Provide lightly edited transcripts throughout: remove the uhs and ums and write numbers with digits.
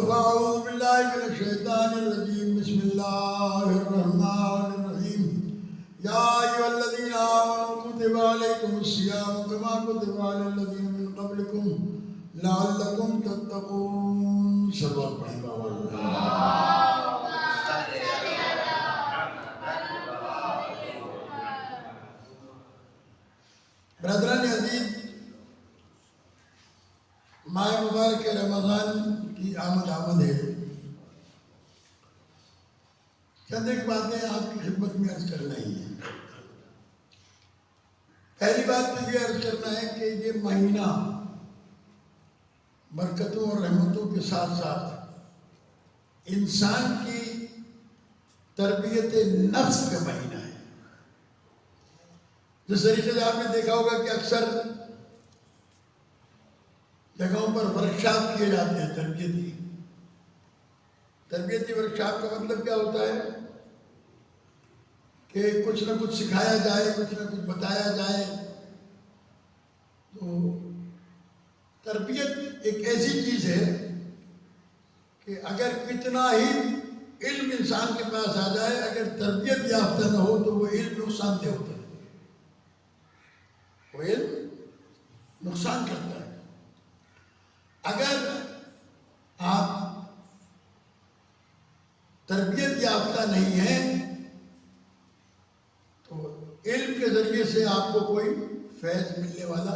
أعوذ بالله من الشيطان الرجيم بسم الله الرحمن الرحيم يا أيها الذين آمنوا كتب عليكم الصيام كما كتب على الذين من قبلكم لعلكم تتقون. سبحان برادران عزیز، ماہ مبارک رمضان کی آمد ہے. چند ایک باتیں آپ کی خدمت میں عرض کرنا ہی ہے. پہلی بات تو یہ عرض کرنا ہے کہ یہ مہینہ برکتوں اور رحمتوں کے ساتھ ساتھ انسان کی تربیت نفس کا مہینہ ہے. جس طریقے سے آپ نے دیکھا ہوگا کہ اکثر جگہوں پر ورکشاپ کیے جاتے ہیں تربیتی ورکشاپ کا مطلب کیا ہوتا ہے کہ کچھ نہ کچھ سکھایا جائے، کچھ نہ کچھ بتایا جائے. تو تربیت ایک ایسی چیز ہے کہ اگر کتنا ہی علم انسان کے پاس آ جائے، اگر تربیت یافتہ نہ ہو تو وہ علم نقصان دہ ہوتا ہے، وہ علم نقصان کرتا ہے. اگر آپ تربیت یافتہ نہیں ہیں تو علم کے ذریعے سے آپ کو کوئی فیض ملنے والا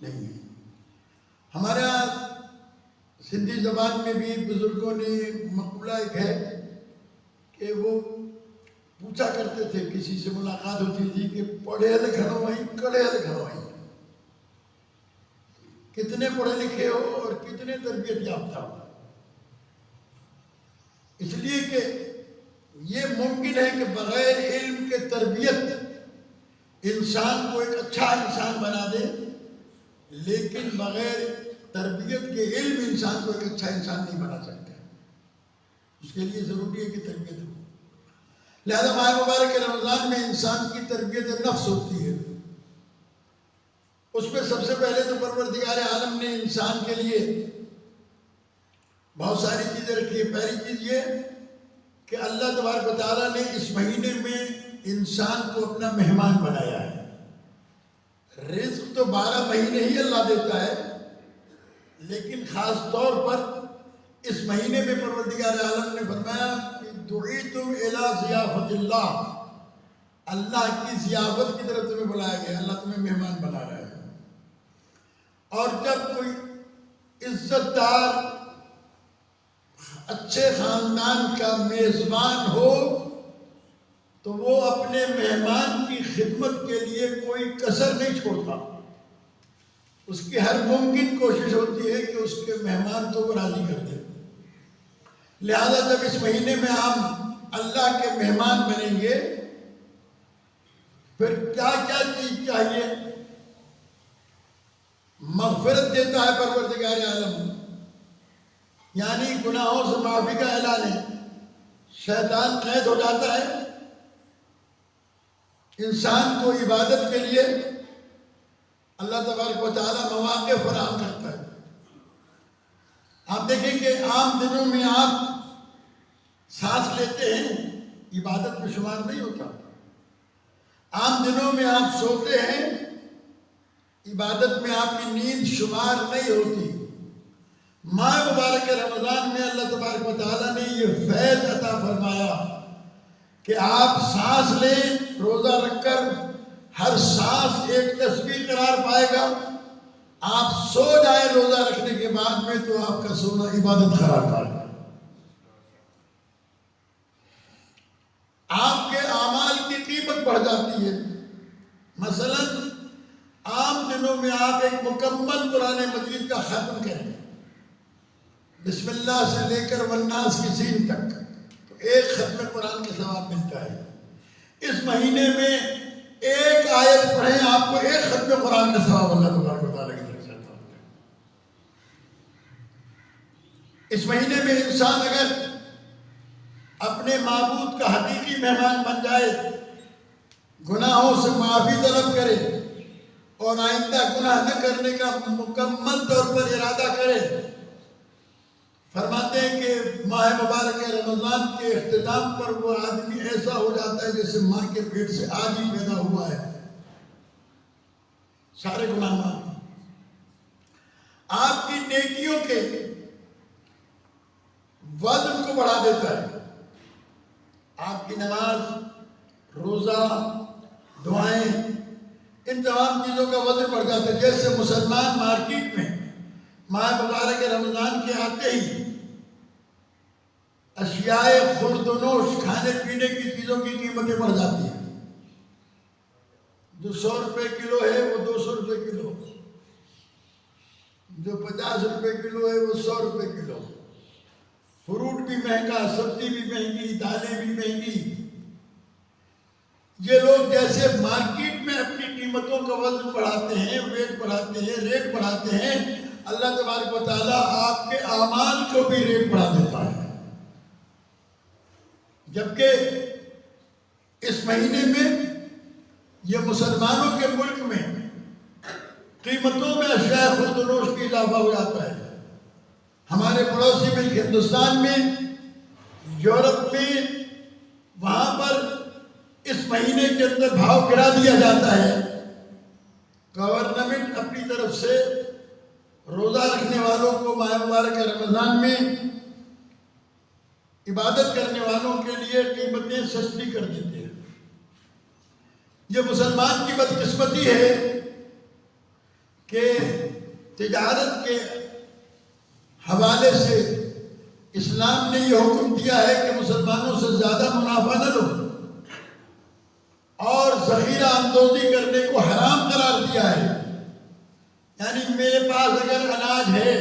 نہیں ہے. ہمارے یہاں سندھی زبان میں بھی بزرگوں نے مقولہ ایک ہے کہ وہ پوچھا کرتے تھے، کسی سے ملاقات ہوتی تھی کہ پڑھے لکھنو وہیں کڑے لکھنو وہیں، کتنے پڑھے لکھے ہو اور کتنے تربیت یافتہ ہو. اس لیے کہ یہ ممکن ہے کہ بغیر علم کے تربیت انسان کو ایک اچھا انسان بنا دے، لیکن بغیر تربیت کے علم انسان کو ایک اچھا انسان نہیں بنا سکتا. اس کے لیے ضروری ہے کہ تربیت ہو. لہذا ماہ مبارک رمضان میں انسان کی تربیت نفس ہوتی ہے. اس میں سب سے پہلے تو پروردگار عالم نے انسان کے لیے بہت ساری چیزیں رکھی ہے. پہلی چیز یہ کہ اللہ تبارک و تعالیٰ نے اس مہینے میں انسان کو اپنا مہمان بنایا ہے. رزق تو 12 مہینے ہی اللہ دیتا ہے، لیکن خاص طور پر اس مہینے میں پروردگار عالم نے فرمایا کہ دعیتم الی ضیافت اللہ، اللہ کی ضیافت کی طرف تمہیں بلایا گیا، اللہ تمہیں مہمان بنا رہا ہے. اور جب کوئی عزت دار اچھے خاندان کا میزبان ہو تو وہ اپنے مہمان کی خدمت کے لیے کوئی کسر نہیں چھوڑتا. اس کی ہر ممکن کوشش ہوتی ہے کہ اس کے مہمان کو وہ راضی کر دے. لہذا جب اس مہینے میں ہم اللہ کے مہمان بنیں گے پھر کیا کیا چیز چاہیے؟ مغفرت دیتا ہے پروردگار عالم، یعنی گناہوں سے معافی کا اعلان ہے. شیطان قید ہو جاتا ہے، انسان کو عبادت کے لیے اللہ تبارک و تعالیٰ مواقع فراہم کرتا ہے. آپ دیکھیں کہ عام دنوں میں آپ سانس لیتے ہیں، عبادت میں شمار نہیں ہوتا. عام دنوں میں آپ سوتے ہیں، عبادت میں آپ کی نیند شمار نہیں ہوتی. ماہ مبارک رمضان میں اللہ تبارک و تعالیٰ نے یہ فیض عطا فرمایا کہ آپ سانس لیں روزہ رکھ کر، ہر سانس ایک تسبیح قرار پائے گا. آپ سو جائیں روزہ رکھنے کے بعد میں تو آپ کا سونا عبادت قرار پائے گا. آپ کے اعمال کی قیمت بڑھ جاتی ہے. مثلا عام دنوں میں آپ ایک مکمل قرآن مجید کا ختم کریں، بسم اللہ سے لے کر والناس کی سین تک، تو ایک ختم قرآن کا ثواب ملتا ہے. اس مہینے میں ایک آیت پڑھیں، آپ کو ایک ختم قرآن کا ثواب اللہ تبارک و تعالیٰ کی طرف سے عطا ہوتا ہے. اس مہینے میں انسان اگر اپنے معبود کا حقیقی مہمان بن جائے، گناہوں سے معافی طلب کرے اور آئندہ گناہ نہ کرنے کا مکمل طور پر ارادہ کرے، فرماتے ہیں کہ ماہ مبارک رمضان کے اختتام پر وہ آدمی ایسا ہو جاتا ہے جیسے ماں کے پیٹ سے آج ہی پیدا ہوا ہے، سارے گناہ معاف۔ آپ کی نیکیوں کے وزن کو بڑھا دیتا ہے۔ آپ کی نماز، روزہ، دعائیں، ان تمام چیزوں کا وزن بڑھ جاتا ہے۔ جیسے مسلمان مارکیٹ میں ماہ مبارک رمضان کے آتے ہی اشیاء خورد و نوش، کھانے پینے کی چیزوں کی قیمتیں بڑھ جاتی ہیں۔ جو 100 روپے کلو ہے وہ 200 روپے کلو، جو 50 روپے کلو ہے وہ 100 روپے کلو۔ فروٹ بھی مہنگا، سبزی بھی مہنگی، دالیں بھی مہنگی۔ یہ لوگ جیسے مارکیٹ میں اپنی قیمتوں کا وزن بڑھاتے ہیں، ویٹ بڑھاتے ہیں، ریٹ بڑھاتے ہیں، اللہ تبارک و تعالیٰ آپ کے اعمال کو بھی ریٹ بڑھا دیتا ہے۔ جبکہ اس مہینے میں یہ مسلمانوں کے ملک میں قیمتوں میں اشیاء خورد و نوش کی اضافہ ہو جاتا ہے۔ ہمارے پڑوسی ملک ہندوستان میں، یورپ میں، وہاں پر اس مہینے کے اندر بھاؤ گرا دیا جاتا ہے۔ گورنمنٹ اپنی طرف سے روزہ رکھنے والوں کو ماہ مبارک رمضان میں عبادت کرنے والوں کے لیے قیمتیں سستی کر دیتے ہیں۔ یہ مسلمان کی بدقسمتی ہے کہ تجارت کے حوالے سے اسلام نے یہ حکم دیا ہے کہ مسلمانوں سے زیادہ منافع نہ لو، اور ذخیرہ اندوزی کرنے کو حرام قرار دیا ہے۔ یعنی میرے پاس اگر اناج ہے،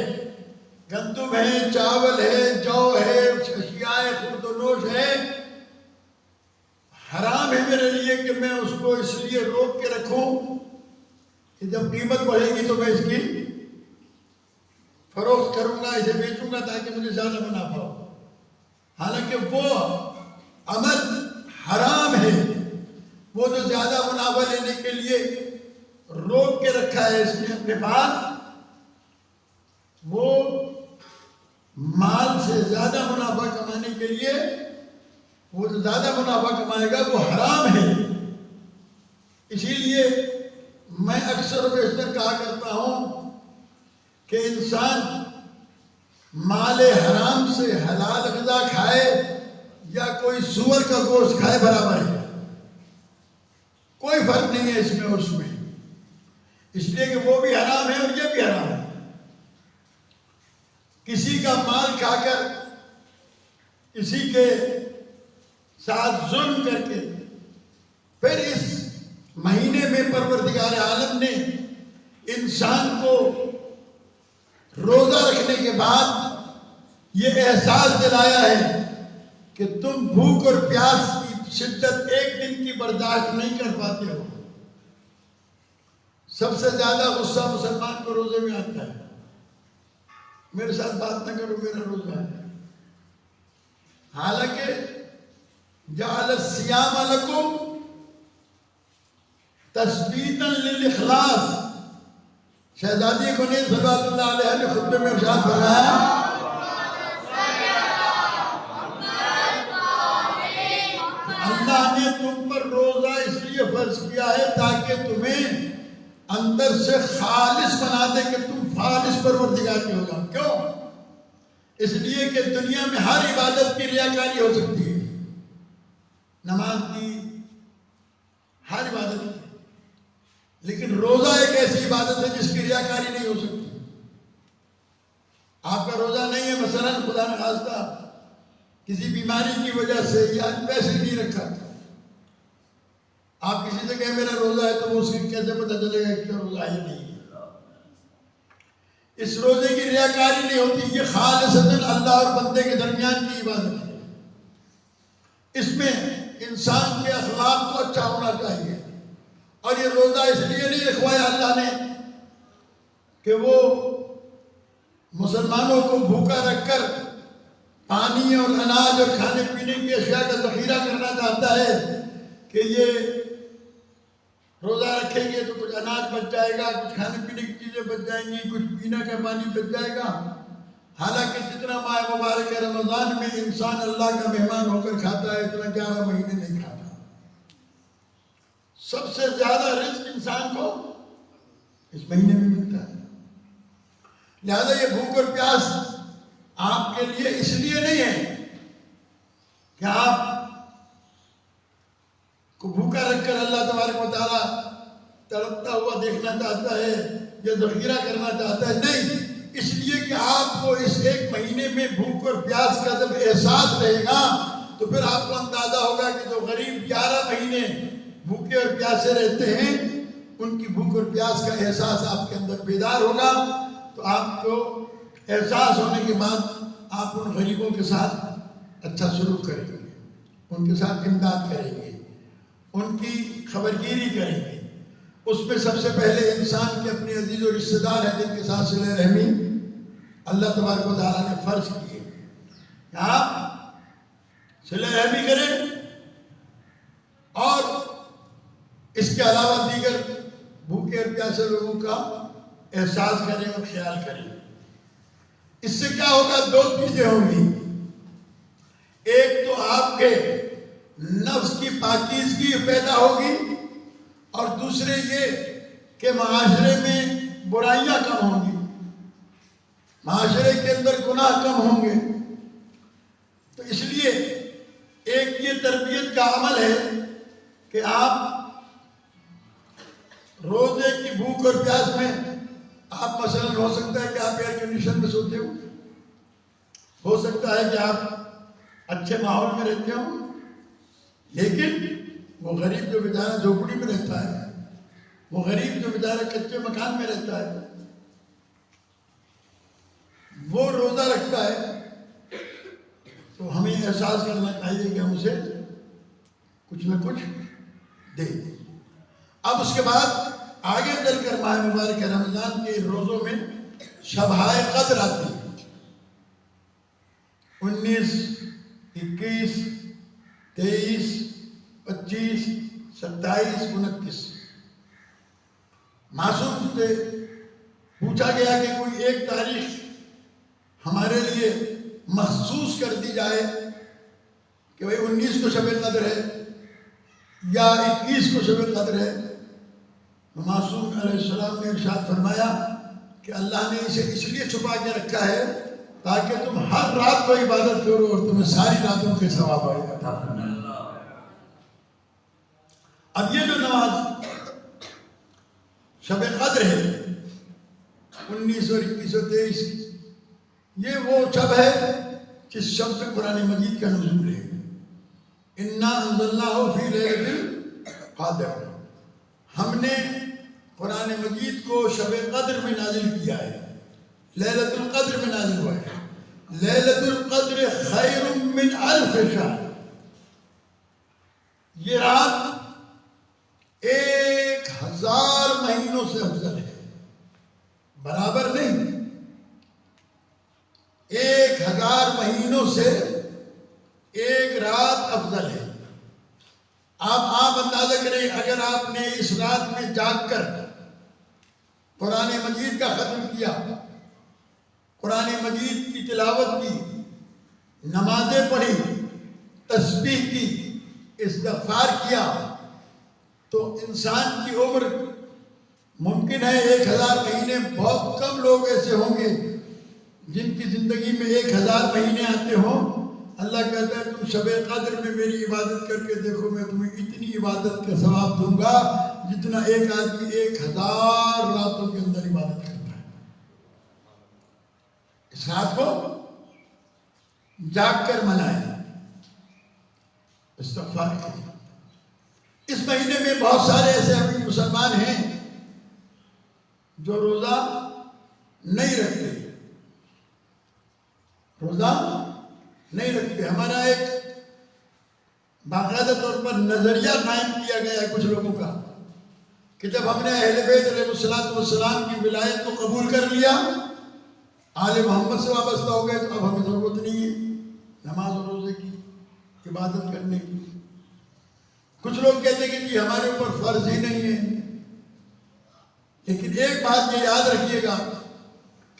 گندم ہے، چاول ہے، جو ہے، اشیاء خورد و نوش ہے، حرام ہے میرے لیے کہ میں اس کو اس لیے روک کے رکھوں کہ جب قیمت بڑھے گی تو میں اس کی فروخت کروں گا، اسے بیچوں گا تاکہ مجھے زیادہ منافع ہو۔ حالانکہ وہ عمل حرام ہے، وہ جو زیادہ منافع لینے کے لیے روک کے رکھا ہے اس نے اپنے پاس، وہ مال سے زیادہ منافع کمانے کے لیے، وہ جو زیادہ منافع کمائے گا وہ حرام ہے۔ اسی لیے میں اکثر و بیشتر کہا کرتا ہوں کہ انسان مال حرام سے حلال غذا کھائے یا کوئی سور کا گوشت کھائے برابر ہے، کوئی فرق نہیں ہے اس میں اور اس میں، اس لیے کہ وہ بھی حرام ہے اور یہ بھی حرام ہے۔ کسی کا مال کھا کر، کسی کے ساتھ ظلم کر کے، پھر اس مہینے میں پروردگار عالم نے انسان کو روزہ رکھنے کے بعد یہ احساس دلایا ہے کہ تم بھوک اور پیاس کی شدت ایک دن کی برداشت نہیں کر پاتے ہو۔ سب سے زیادہ غصہ مسلمان کو روزے میں آتا ہے، میرے ساتھ بات نہ کرو، میرا روزہ ہے۔ حالانکہ جعل الصیام لکم تثبیتا للاخلاص، شہزادی کنیز صلوات اللہ علیہ نے خطبے میں ارشاد فرمایا، اللہ نے تم پر روزہ اس لیے فرض کیا ہے تاکہ تمہیں اندر سے خالص بنا دے کہ تم خالص پروردگار کے ہو جاؤ۔ کیوں؟ اس لیے کہ دنیا میں ہر عبادت کی ریاکاری ہو سکتی ہے، نماز کی، ہر عبادت کی، لیکن روزہ ایک ایسی عبادت ہے جس کی ریاکاری نہیں ہو سکتی۔ آپ کا روزہ نہیں ہے، مثلا خدا نخواستہ کسی بیماری کی وجہ سے یا پیسے نہیں رکھا، آپ کسی سے کہیں میرا روزہ ہے تو وہ اس کی کیسے پتہ چلے گا کہ روزہ ہے یا نہیں ہے؟ اس روزے کی ریاکاری نہیں ہوتی، یہ خالصتاً اللہ اور بندے کے درمیان کی عبادت ہے۔ اس میں انسان کے اخلاق کو اچھا ہونا چاہیے، اور یہ روزہ اس لیے نہیں رکھوایا اللہ نے کہ وہ مسلمانوں کو بھوکا رکھ کر پانی اور اناج اور کھانے پینے کی اشیاء کا ذخیرہ کرنا چاہتا ہے کہ یہ روزہ رکھیں گے تو کچھ اناج بچ جائے گا، کچھ کھانے پینے کی چیزیں بچ جائیں گی، کچھ پینے کا پانی بچ جائے گا۔ حالانکہ جتنا ماہ مبارک رمضان میں انسان اللہ کا مہمان ہو کر کھاتا ہے اتنا 11 مہینے نہیں کھاتا. سب سے زیادہ رزق انسان کو اس مہینے میں ملتا ہے. لہذا یہ بھوک اور پیاس آپ کے لیے اس لیے نہیں ہے کہ آپ کو بھوکا رکھ کر اللہ تبارک و تعالیٰ تڑپتا ہوا دیکھنا چاہتا ہے یا ذخیرہ کرنا چاہتا ہے. نہیں، اس لیے کہ آپ کو اس ایک مہینے میں بھوک اور پیاس کا جب احساس رہے گا تو پھر آپ کو اندازہ ہوگا کہ جو غریب 11 مہینے بھوکے اور پیاسے رہتے ہیں ان کی بھوک اور پیاس کا احساس آپ کے اندر بیدار ہوگا. تو آپ کو احساس ہونے کے بعد آپ ان غریبوں کے ساتھ اچھا سلوک کریں گے، ان کے ساتھ امداد کریں گے، ان کی خبرگیری کریں گے. اس میں سب سے پہلے انسان کے اپنے عزیز و رشتہ دار ہیں جن کے ساتھ صلہ رحمی اللہ تبارک و تعالیٰ نے فرض کی ہے کہ آپ صلہ رحمی کریں اور اس کے علاوہ دیگر بھوکے اور پیاسے لوگوں کا احساس کریں اور خیال کریں. اس سے کیا ہوگا؟ 2 چیزیں ہوں گی. ایک تو آپ کے نفس کی پاکیزگی پیدا ہوگی اور دوسرے یہ کہ معاشرے میں برائیاں کم ہوں گی، معاشرے کے اندر گناہ کم ہوں گے. تو اس لیے ایک یہ تربیت کا عمل ہے کہ آپ روزے کی بھوک اور پیاس میں آپ مثلاً ہو سکتا ہے کہ آپ ایئر کنڈیشن میں سوتے ہو سکتا ہے کہ آپ اچھے ماحول میں رہتے ہوں، لیکن وہ غریب جو بیچارہ جھوپڑی میں رہتا ہے، وہ غریب جو بیچارہ کچے مکان میں رہتا ہے، وہ روزہ رکھتا ہے تو ہمیں احساس کرنا چاہیے کہ ہم اسے کچھ نہ کچھ دیں. اب اس کے بعد آگے چل کر ماہ مبارک رمضان کے روزوں میں شبہائے قدر آتی ہے. 19، 21، 23، 25، 27، 29. معصوم سے پوچھا گیا کہ کوئی ایک تاریخ ہمارے لیے مخصوص کر دی جائے کہ بھئی 19 کو شب قدر ہے یا 21 کو شب قدر ہے. معصوم علیہ السلام نے ارشاد فرمایا کہ اللہ نے اسے اس لیے چھپا کے رکھا ہے تاکہ تم ہر رات کو عبادت کرو اور تمہیں ساری راتوں کے ثواب آئے گا. اب یہ جو نماز شب قدر ہے 19 اور 21 اور 23، یہ وہ شب ہے جس شب میں قرآن مجید کا نزول ہے. انا انزلناہ فی لیلۃ القدر، ہم نے قرآن مجید کو شب قدر میں نازل کیا ہے، لیلۃ القدر میں نازل ہوا ہے. لیلۃ القدر خیر من 1000 شہر، یہ رات 1000 مہینوں سے افضل ہے. برابر نہیں، 1000 مہینوں سے ایک رات افضل ہے. آپ اندازہ کریں اگر آپ نے اس رات میں جاگ کر قرآن مجید کا ختم کیا، قرآن مجید کی تلاوت کی، نمازیں پڑھی، تسبیح کی، استغفار کیا، تو انسان کی عمر ممکن ہے 1000 مہینے. بہت کم لوگ ایسے ہوں گے جن کی زندگی میں 1000 مہینے آتے ہوں. اللہ کہتا ہے تم شب قدر میں میری عبادت کر کے دیکھو، میں تمہیں اتنی عبادت کا ثواب دوں گا جتنا ایک آدمی 1000 راتوں کے اندر عبادت کرتا ہے. اس رات کو جاگ کر منائیں، استغفار کریں. اس مہینے میں بہت سارے ایسے ابھی مسلمان ہیں جو روزہ نہیں رکھتے، روزہ نہیں رکھتے. ہمارا ایک باقاعدہ طور پر نظریہ قائم کیا گیا ہے کچھ لوگوں کا کہ جب ہم نے اہل بیت علیہ السلام کی ولایت کو قبول کر لیا، آل محمد سے وابستہ ہو گئے، تو اب ہمیں ضرورت نہیں ہے نماز و روزے کی، عبادت کرنے کی. کچھ لوگ کہتے ہیں کہ جی ہمارے اوپر فرض ہی نہیں ہے. لیکن ایک بات یہ یاد رکھیے گا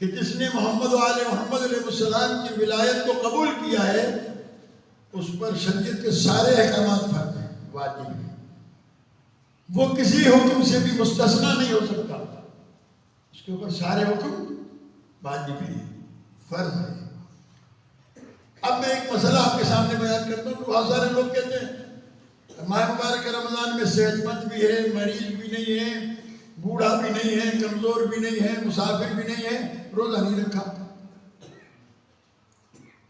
کہ جس نے محمد و آل محمد علیہ السلام کی ولایت کو قبول کیا ہے اس پر شریعت کے سارے احکامات فرض ہیں، واجب ہیں، وہ کسی حکم سے بھی مستثنیٰ نہیں ہو سکتا، اس کے اوپر سارے حکم واجب ہیں، فرض ہیں۔ اب میں ایک مسئلہ آپ کے سامنے بیان کرتا ہوں کہ بہت سارے لوگ کہتے ہیں ماہ مبارک رمضان میں صحت مند بھی ہے، مریض بھی نہیں ہے، بوڑھا بھی نہیں ہے، کمزور بھی نہیں ہے، مسافر بھی نہیں ہے، روزہ نہیں رکھا۔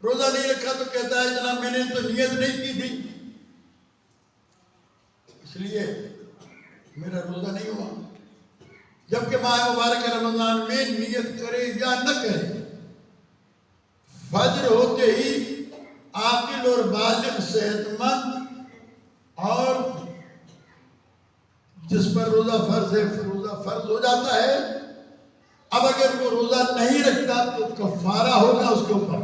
روزہ نہیں رکھا تو کہتا ہے جناب میں نے تو نیت نہیں کی تھی اس لیے میرا روزہ نہیں ہوا، جبکہ ماہ مبارک رمضان میں نیت کرے یا نہ کرے، فجر ہوتے ہی عاقل اور بالغ صحت مند اور جس پر روزہ فرض ہے روزہ فرض ہو جاتا ہے۔ اب اگر وہ روزہ نہیں رکھتا تو کفارہ ہوگا اس کے اوپر،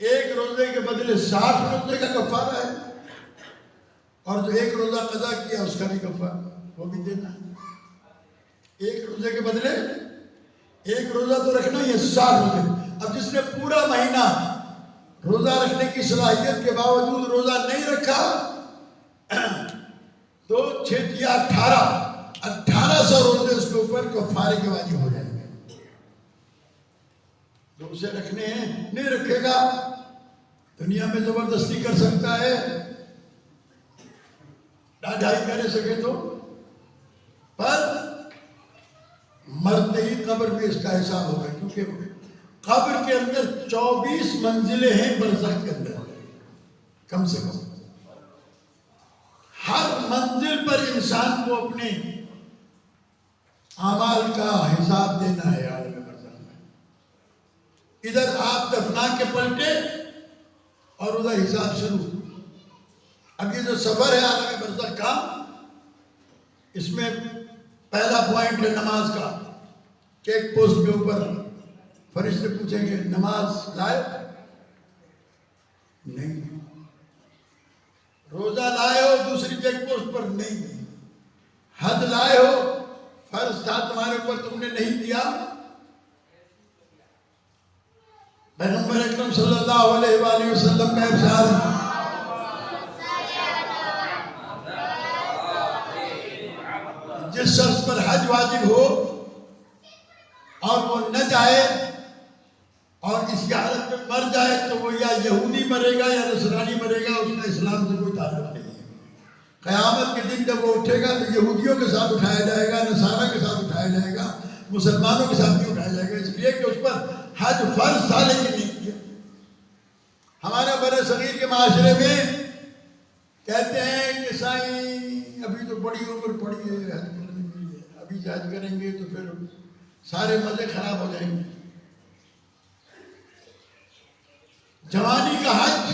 ایک روزے کے بدلے 60 روزے کا کفارہ ہے، اور جو ایک روزہ قضا کیا اس کا بھی کفارہ وہ بھی دینا ہے۔ ایک روزے کے بدلے ایک روزہ تو رکھنا ہی ہے، 60 روزے۔ اب جس نے پورا مہینہ روزہ رکھنے کی صلاحیت کے باوجود روزہ نہیں رکھا تو 6 یا 1800 روزے اس کے اوپر کفارے کے واجب ہو جائیں گے۔ جو اسے رکھنے ہیں نہیں رکھے گا، دنیا میں زبردستی کر سکتا ہے، ڈھائی کرے سکے تو، پر مرتے ہی قبر میں اس کا حساب ہوگا، کیونکہ قبر کے اندر 24 منزلیں ہیں برزخ کے اندر کم سے کم۔ ہر منزل پر انسان کو اپنے اعمال کا حساب دینا ہے عالم برزخ میں۔ ادھر آپ دفنا کے پلٹے اور ادھر حساب شروع۔ اب یہ جو سفر ہے عالم برزخ کا، اس میں پہلا پوائنٹ ہے نماز کا۔ چیک پوسٹ کے اوپر فرشتے پوچھیں گے نماز لائے؟ نہیں۔ روزہ لائے ہو؟ دوسری چیک پوسٹ پر نہیں۔ حج لائے ہو؟ فرض تھا تمہارے اوپر تم نے نہیں کیا۔ پیغمبر اکرم صلی اللہ علیہ وآلہ وسلم کا ارشاد ہے جس شخص پر حج واجب ہو اور وہ نہ جائے اور اس کی حالت میں مر جائے تو وہ یا یہودی مرے گا یا نصرانی مرے گا، اس کا اسلام سے کوئی تعلق نہیں ہے۔ قیامت کے دن جب وہ اٹھے گا تو یہودیوں کے ساتھ اٹھایا جائے گا، نصارہ کے ساتھ اٹھایا جائے گا، مسلمانوں کے ساتھ نہیں اٹھایا جائے گا، اس لیے کہ اس پر حج فرض تھا لیکن نہیں کیا۔ ہمارے بر صغیر کے معاشرے میں کہتے ہیں کہ سائیں ابھی تو بڑی عمر پڑی ہے، حج کرنے کے لیے، ابھی سے حج کریں گے تو پھر سارے مزے خراب ہو جائیں گے۔ جوانی کا حج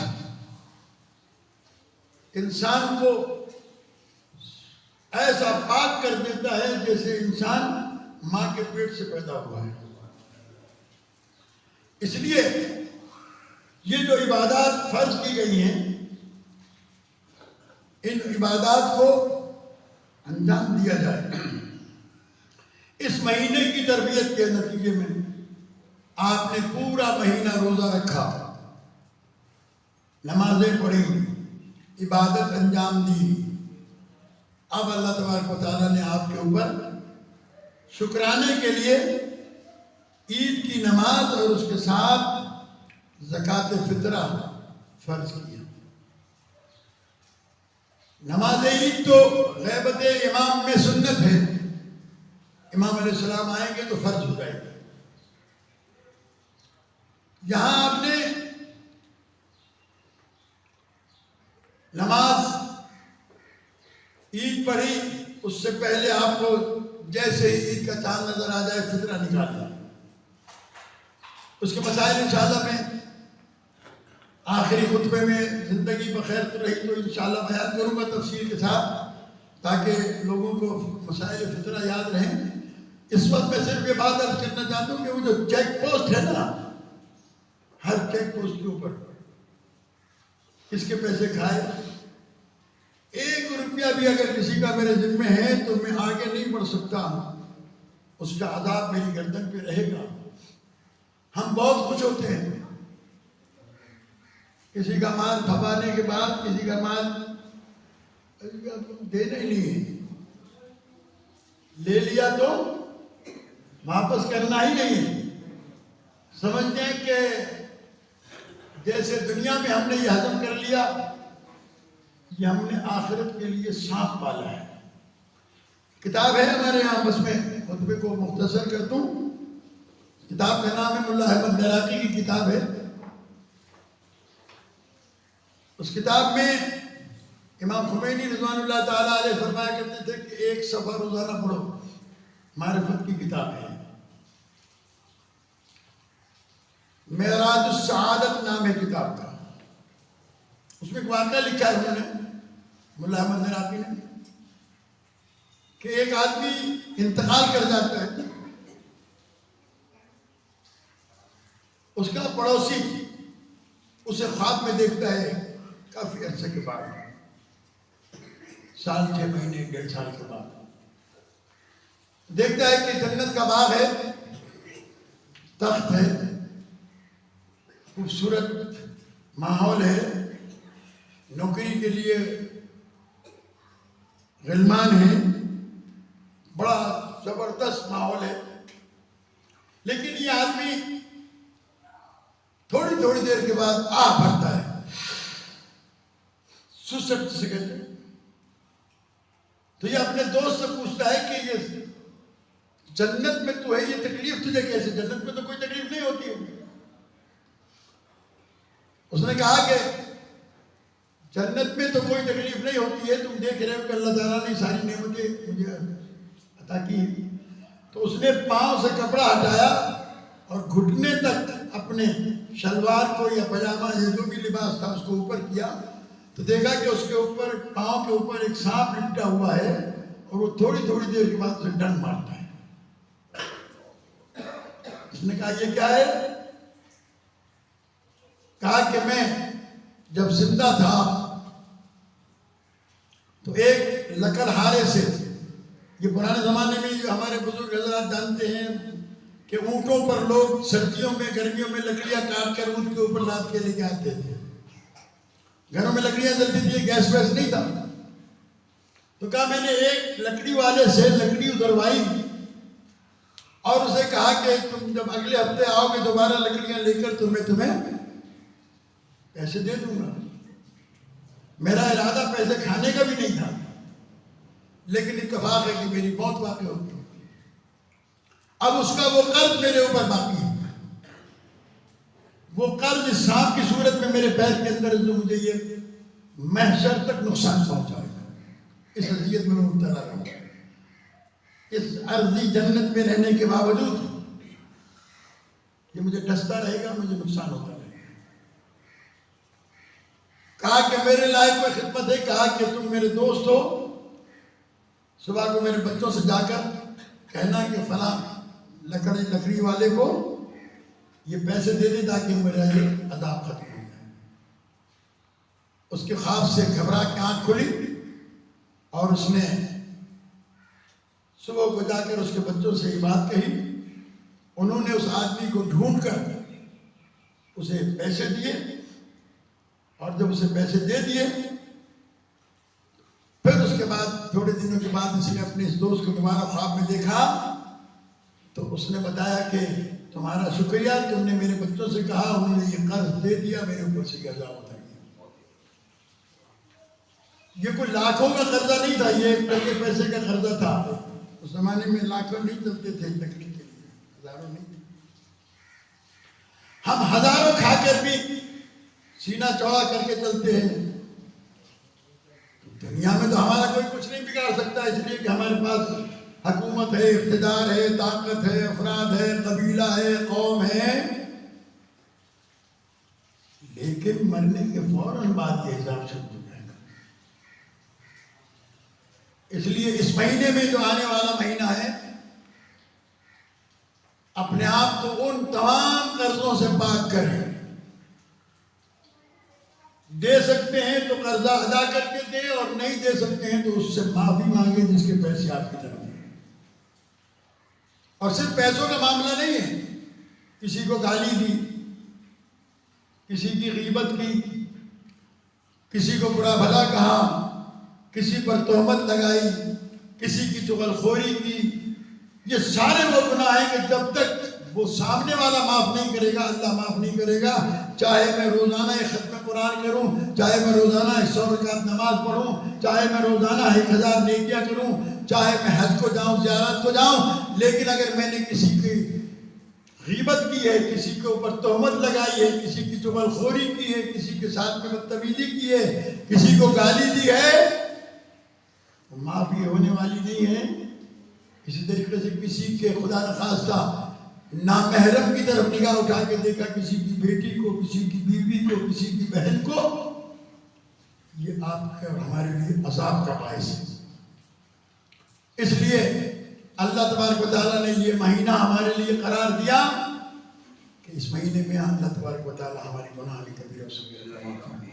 انسان کو ایسا پاک کر دیتا ہے جیسے انسان ماں کے پیٹ سے پیدا ہوا ہے۔ اس لیے یہ جو عبادات فرض کی گئی ہیں، ان عبادات کو انجام دیا جائے۔ اس مہینے کی تربیت کے نتیجے میں آپ نے پورا مہینہ روزہ رکھا، نمازیں پڑھی، عبادت انجام دی، اب اللہ تبارک و تعالیٰ نے آپ کے اوپر شکرانے کے لیے عید کی نماز اور اس کے ساتھ زکوٰۃ فطرہ فرض کیا۔ نماز عید تو غیبت امام میں سنت ہے، امام علیہ السلام آئیں گے تو فرض ہو جائے گا۔ یہاں آپ نے نماز عید پڑھی، اس سے پہلے آپ کو جیسے ہی عید کا چاند نظر آ جائے فطرہ نکالنا۔ اس کے مسائل انشاءاللہ میں آخری خطبے میں زندگی بخیر تو رہی تو انشاءاللہ بیان کروں گا تفصیل کے ساتھ، تاکہ لوگوں کو مسائل فطرہ یاد رہیں۔ اس وقت میں صرف یہ بات عرض کرنا چاہتا ہوں کہ وہ جو چیک پوسٹ ہے نا، ہر چیک پوسٹ کے اوپر کس کے پیسے کھائے، 1 روپیہ بھی اگر کسی کا میرے ذمہ ہے تو میں آگے نہیں بڑھ سکتا اس کا عذاب میری گردن پہ رہے گا۔ ہم بہت خوش ہوتے ہیں، کسی کا مال پھپانے کے بعد کسی کا مال دینا ہی نہیں ہے، لے لیا تو واپس کرنا ہی نہیں ہے۔ سمجھتے ہیں کہ جیسے دنیا میں ہم نے یہ ہضم کر لیا، یہ ہم نے آخرت کے لیے سانپ پالا ہے۔ کتاب ہے ہمارے یہاں، بس میں خطبے کو مختصر کر دوں۔ کتاب کا نام ہے ملا احمد بیراقی کی کتاب ہے۔ اس کتاب میں امام خمینی رضوان اللہ تعالیٰ علیہ فرمایا کرتے تھے کہ ایک صفحہ روزانہ پڑھو، معرفت کی کتاب ہے۔ معراج السعادت نام ہے کتاب کا۔ اس میں ایک واقعہ لکھا ہے انہوں نے، ملا احمد بیراقی نے، کہ ایک آدمی انتقال کر جاتا ہے، اس کا پڑوسی اسے خواب میں دیکھتا ہے کافی عرصے کے بعد، سال 6 مہینے 1.5 سال کے بعد دیکھتا ہے کہ جنت کا باغ ہے، تخت ہے، خوبصورت ماحول ہے، نوکری کے لیے غلمان ہیں، بڑا زبردست ماحول ہے۔ لیکن یہ آدمی تھوڑی دیر کے بعد آہ بھرتا ہے، سسٹ سے کہتے ہیں۔ تو یہ اپنے دوست سے پوچھتا ہے کہ یہ جنت میں تو ہے، یہ تکلیف تجھے کیسے؟ جنت میں تو کوئی تکلیف نہیں ہوتی ہے۔ اس نے کہا کہ جنت میں تو کوئی تکلیف نہیں ہوتی ہے، تم دیکھ رہے ہو کہ اللہ تعالیٰ نے ساری نعمتیں مجھے عطا کی۔ تو اس نے پاؤں سے کپڑا ہٹایا اور گھٹنے تک اپنے شلوار کو یا پجامہ یا جو بھی لباس تھا اس کو اوپر کیا، تو دیکھا کہ اس کے اوپر پاؤں کے اوپر ایک سانپ لپٹا ہوا ہے، اور وہ تھوڑی دیر کے بعد اسے ڈنک مارتا ہے۔ اس نے کہا یہ کیا ہے؟ کہا کہ میں جب زندہ تھا تو ایک لکڑہارے سے، یہ پرانے زمانے میں جو ہمارے بزرگ حضرات جانتے ہیں کہ اونٹوں پر لوگ سردیوں میں گرمیوں میں لکڑیاں کاٹ کر اونٹ کے اوپر لاد کے لے کے آتے تھے، گھروں میں لکڑیاں جلتی تھی، گیس ویس نہیں تھا۔ تو کہا میں نے ایک لکڑی والے سے لکڑی اتروائی اور اسے کہا کہ تم جب اگلے ہفتے آؤ گے دوبارہ لکڑیاں لے کر تو میں تمہیں پیسے دے دوں گا۔ میرا ارادہ پیسے کھانے کا بھی نہیں تھا، لیکن اتفاق ہے کہ میری موت واقع ہوگی۔ اب اس کا وہ قرض میرے اوپر باقی ہے، وہ قرض اس سانپ کی صورت میں میرے پیر کے اندر جو مجھے یہ محشر تک نقصان پہنچائے گا۔ اس اذیت میں مبتلا رہوں گا، اس عرضی جنت میں رہنے کے باوجود یہ مجھے ڈستا رہے گا، مجھے نقصان ہوتا رہے گا۔ کہا کہ میرے لائق کوئی خدمت ہے؟ کہا کہ تم میرے دوست ہو، صبح کو میرے بچوں سے جا کر کہنا کہ فلاں لکڑی والے کو یہ پیسے دے دے تاکہ میرا یہ عذاب ختم ہو جائے۔ اس کے خواب سے گھبرا کے آنکھ کھلی اور اس نے صبح کو جا کر اس کے بچوں سے یہ بات کہی۔ انہوں نے اس آدمی کو ڈھونڈ کر اسے پیسے دیے، اور جب اسے پیسے دے دیے پھر اس کے بعد تھوڑے دنوں کے بعد اس نے اپنے اس دوست کو دوبارہ خواب میں دیکھا تو اس نے بتایا کہ تمہارا شکریہ، تم نے میرے بچوں سے کہا، انہوں نے یہ قرض دے دیا، میرے اوپر سے یہ عذاب اتر گیا۔ یہ کوئی لاکھوں کا قرضہ نہیں تھا، یہ ایک ٹکے پیسے کا قرضہ تھا۔ اس زمانے میں لاکھوں نہیں چلتے تھے لکڑی کے لیے، ہزاروں نہیں تھے۔ ہم ہزاروں کھا کر بھی سینہ چوڑا کر کے چلتے ہیں۔ دنیا میں تو ہمارا کوئی کچھ نہیں بگاڑ سکتا، اس لیے کہ ہمارے پاس حکومت ہے، اقتدار ہے، طاقت ہے، افراد ہے، قبیلہ ہے، قوم ہے، لیکن مرنے کے فوراً بعد یہ حساب شروع ہو جائے گا۔ اس لیے اس مہینے میں جو آنے والا مہینہ ہے، اپنے آپ کو ان تمام قرضوں سے پاک کریں۔ دے سکتے ہیں تو قرضہ ادا کر کے دیں، اور نہیں دے سکتے ہیں تو اس سے معافی مانگیں جس کے پیسے آپ کی طرف ہیں۔ اور صرف پیسوں کا معاملہ نہیں ہے، کسی کو گالی دی، کسی کی غیبت کی، کسی کو برا بھلا کہا، کسی پر تہمت لگائی، کسی کی چغل خوری کی، یہ سارے وہ گناہ ہیں کہ جب تک وہ سامنے والا معاف نہیں کرے گا اللہ معاف نہیں کرے گا. چاہے میں روزانہ ایک ختم قرآن کروں، چاہے میں روزانہ 100 رکعت نماز پڑھوں، چاہے میں روزانہ 1000 نیکیاں کروں، چاہے میں حج کو جاؤں زیارت کو جاؤں، لیکن اگر میں نے کسی کی غیبت کی ہے، کسی کے اوپر تہمت لگائی ہے، کسی کی چغل خوری کی ہے، کسی کے ساتھ میں بدتمیزی کی ہے، کسی کو گالی دی ہے، تو معافی ہونے والی نہیں ہے. اسی طریقے سے کسی کے خدا نخواستہ نامحرم کی طرف نگاہ اٹھا کے دیکھا، کسی کی بیٹی کو، کسی کی بیوی کو، کسی کی بہن کو، یہ آپ کے اور ہمارے لیے عذاب کا باعث ہے. اس لیے اللہ تبارک و تعالیٰ نے یہ مہینہ ہمارے لیے قرار دیا کہ اس مہینے میں اللہ تبارک و تعالیٰ ہماری گناہ کبیرہ و صغیرہ معاف کرے.